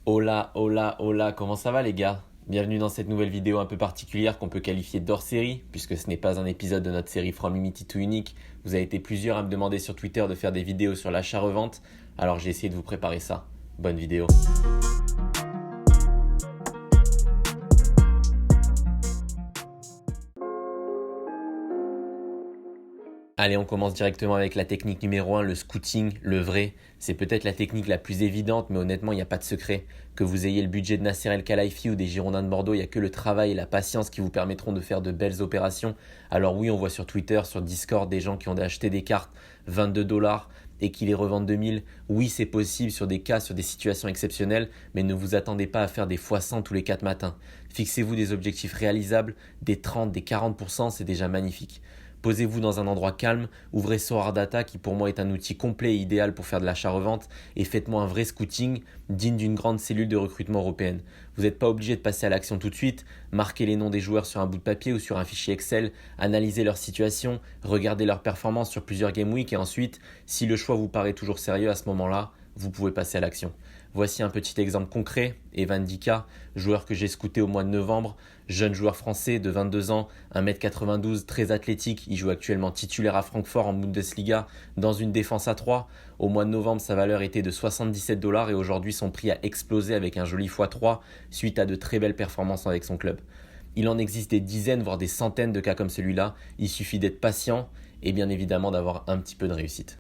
Hola, hola, hola, comment ça va les gars? Bienvenue dans cette nouvelle vidéo un peu particulière qu'on peut qualifier d'hors-série, puisque ce n'est pas un épisode de notre série From Limited to Unique. Vous avez été plusieurs à me demander sur Twitter de faire des vidéos sur l'achat-revente, alors j'ai essayé de vous préparer ça. Bonne vidéo. Allez, on commence directement avec la technique numéro 1, le scouting, le vrai. C'est peut-être la technique la plus évidente, mais honnêtement, il n'y a pas de secret. Que vous ayez le budget de Nasser El Khelaifi ou des Girondins de Bordeaux, il n'y a que le travail et la patience qui vous permettront de faire de belles opérations. Alors oui, on voit sur Twitter, sur Discord, des gens qui ont acheté des cartes 22 $ et qui les revendent 2000. Oui, c'est possible sur des cas, sur des situations exceptionnelles, mais ne vous attendez pas à faire des x100 tous les 4 matins. Fixez-vous des objectifs réalisables, des 30, des 40%, c'est déjà magnifique. Posez-vous dans un endroit calme, ouvrez Sorar Data qui pour moi est un outil complet et idéal pour faire de l'achat-revente et faites-moi un vrai scouting digne d'une grande cellule de recrutement européenne. Vous n'êtes pas obligé de passer à l'action tout de suite, marquez les noms des joueurs sur un bout de papier ou sur un fichier Excel, analysez leur situation, regardez leur performance sur plusieurs game week et ensuite, si le choix vous paraît toujours sérieux à ce moment-là, vous pouvez passer à l'action. Voici un petit exemple concret, Evan Dika, joueur que j'ai scouté au mois de novembre, jeune joueur français de 22 ans, 1m92, très athlétique, il joue actuellement titulaire à Francfort en Bundesliga dans une défense à 3. Au mois de novembre, sa valeur était de 77 $ et aujourd'hui son prix a explosé avec un joli x3 suite à de très belles performances avec son club. Il en existe des dizaines, voire des centaines de cas comme celui-là, il suffit d'être patient et bien évidemment d'avoir un petit peu de réussite.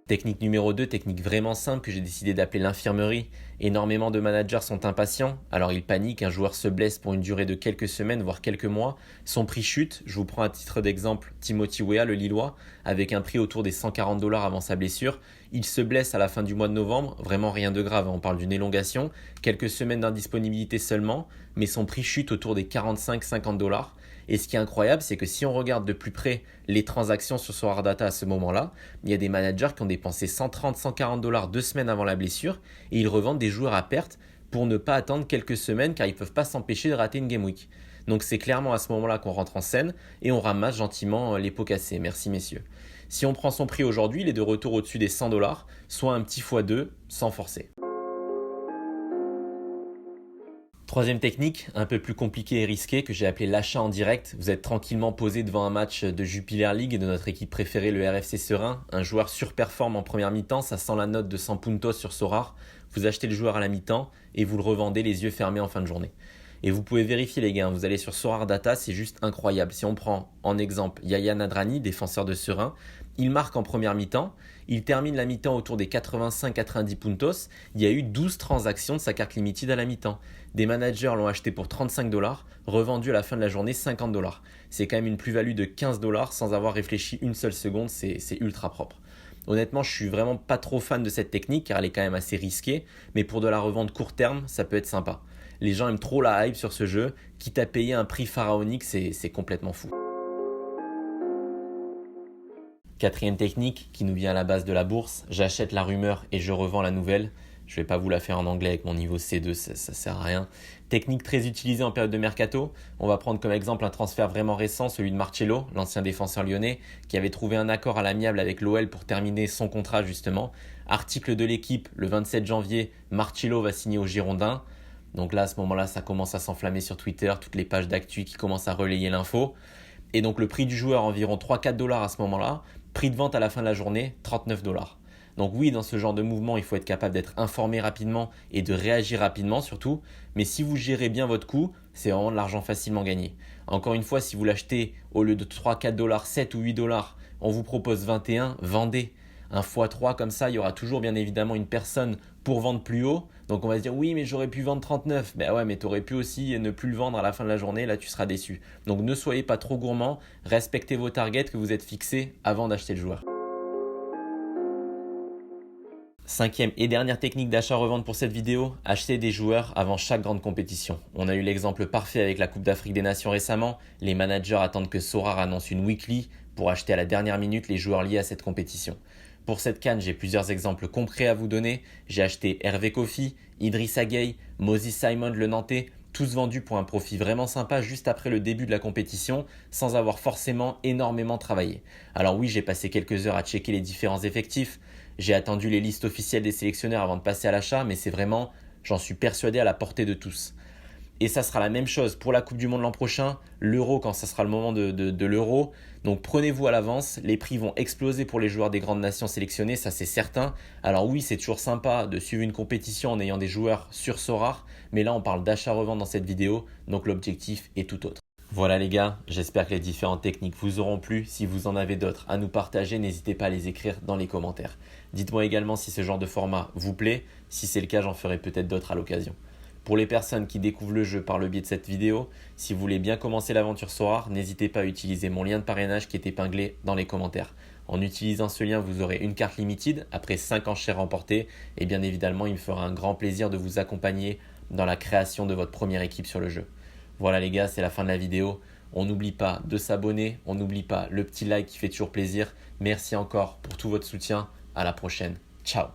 Technique numéro 2, technique vraiment simple que j'ai décidé d'appeler l'infirmerie. Énormément de managers sont impatients, alors ils paniquent, un joueur se blesse pour une durée de quelques semaines, voire quelques mois. Son prix chute, je vous prends à titre d'exemple Timothy Weah, le Lillois, avec un prix autour des 140 $ avant sa blessure. Il se blesse à la fin du mois de novembre, vraiment rien de grave, on parle d'une élongation, quelques semaines d'indisponibilité seulement, mais son prix chute autour des 45-50 $. Et ce qui est incroyable, c'est que si on regarde de plus près les transactions sur Sorar Data à ce moment-là, il y a des managers qui ont dépensé 130-140 $ 2 semaines avant la blessure et ils revendent des joueurs à perte pour ne pas attendre quelques semaines car ils ne peuvent pas s'empêcher de rater une game week. Donc c'est clairement à ce moment-là qu'on rentre en scène et on ramasse gentiment les pots cassés. Merci messieurs. Si on prend son prix aujourd'hui, il est de retour au-dessus des 100 $, soit un petit x2 sans forcer. Troisième technique, un peu plus compliquée et risquée, que j'ai appelé l'achat en direct. Vous êtes tranquillement posé devant un match de Jupiler League et de notre équipe préférée, le RFC Serein. Un joueur surperforme en première mi-temps, ça sent la note de 100 puntos sur Sorar. Vous achetez le joueur à la mi-temps et vous le revendez les yeux fermés en fin de journée. Et vous pouvez vérifier les gars, vous allez sur Sorar Data, c'est juste incroyable. Si on prend en exemple Yaya Nadrani, défenseur de Serein, il marque en première mi-temps, il termine la mi-temps autour des 85-90 puntos, il y a eu 12 transactions de sa carte limited à la mi-temps. Des managers l'ont acheté pour 35 $, revendu à la fin de la journée 50 $. C'est quand même une plus-value de 15 $ sans avoir réfléchi une seule seconde, c'est ultra propre. Honnêtement, je suis vraiment pas trop fan de cette technique car elle est quand même assez risquée, mais pour de la revente court terme, ça peut être sympa. Les gens aiment trop la hype sur ce jeu, quitte à payer un prix pharaonique, c'est complètement fou. Quatrième technique qui nous vient à la base de la bourse, j'achète la rumeur et je revends la nouvelle. Je ne vais pas vous la faire en anglais avec mon niveau C2, ça sert à rien. Technique très utilisée en période de mercato. On va prendre comme exemple un transfert vraiment récent, celui de Marcelo, l'ancien défenseur lyonnais, qui avait trouvé un accord à l'amiable avec l'OL pour terminer son contrat justement. Article de l'équipe, le 27 janvier, Marcelo va signer aux Girondins. Donc là, à ce moment-là, ça commence à s'enflammer sur Twitter, toutes les pages d'actu qui commencent à relayer l'info. Et donc le prix du joueur, environ 3-4 $ à ce moment-là. Prix de vente à la fin de la journée, 39 $. Donc oui, dans ce genre de mouvement, il faut être capable d'être informé rapidement et de réagir rapidement surtout. Mais si vous gérez bien votre coût, c'est vraiment de l'argent facilement gagné. Encore une fois, si vous l'achetez au lieu de 3-4 $, 7 ou 8 $, on vous propose 21, vendez. Un x3 comme ça, il y aura toujours bien évidemment une personne pour vendre plus haut. Donc on va se dire oui mais j'aurais pu vendre 39. Ben ouais mais tu aurais pu aussi ne plus le vendre à la fin de la journée, là tu seras déçu. Donc ne soyez pas trop gourmand, respectez vos targets que vous êtes fixés avant d'acheter le joueur. Cinquième et dernière technique d'achat-revente pour cette vidéo, acheter des joueurs avant chaque grande compétition. On a eu l'exemple parfait avec la Coupe d'Afrique des Nations récemment. Les managers attendent que Sorar annonce une weekly pour acheter à la dernière minute les joueurs liés à cette compétition. Pour cette CAN, j'ai plusieurs exemples concrets à vous donner. J'ai acheté Hervé Kofi, Idrissa Gueye, Moses Simon le Nantais, tous vendus pour un profit vraiment sympa juste après le début de la compétition sans avoir forcément énormément travaillé. Alors oui, j'ai passé quelques heures à checker les différents effectifs. J'ai attendu les listes officielles des sélectionneurs avant de passer à l'achat, mais c'est vraiment, j'en suis persuadé, à la portée de tous. Et ça sera la même chose pour la Coupe du Monde l'an prochain, l'Euro quand ça sera le moment de l'Euro. Donc prenez-vous à l'avance, les prix vont exploser pour les joueurs des grandes nations sélectionnées, ça c'est certain. Alors oui, c'est toujours sympa de suivre une compétition en ayant des joueurs sur so rares, mais là on parle d'achat-revente dans cette vidéo, donc l'objectif est tout autre. Voilà les gars, j'espère que les différentes techniques vous auront plu. Si vous en avez d'autres à nous partager, n'hésitez pas à les écrire dans les commentaires. Dites-moi également si ce genre de format vous plaît, si c'est le cas j'en ferai peut-être d'autres à l'occasion. Pour les personnes qui découvrent le jeu par le biais de cette vidéo, si vous voulez bien commencer l'aventure so rare, n'hésitez pas à utiliser mon lien de parrainage qui est épinglé dans les commentaires. En utilisant ce lien, vous aurez une carte limited après 5 enchères remportées et bien évidemment, il me fera un grand plaisir de vous accompagner dans la création de votre première équipe sur le jeu. Voilà les gars, c'est la fin de la vidéo. On n'oublie pas de s'abonner, on n'oublie pas le petit like qui fait toujours plaisir. Merci encore pour tout votre soutien. À la prochaine. Ciao.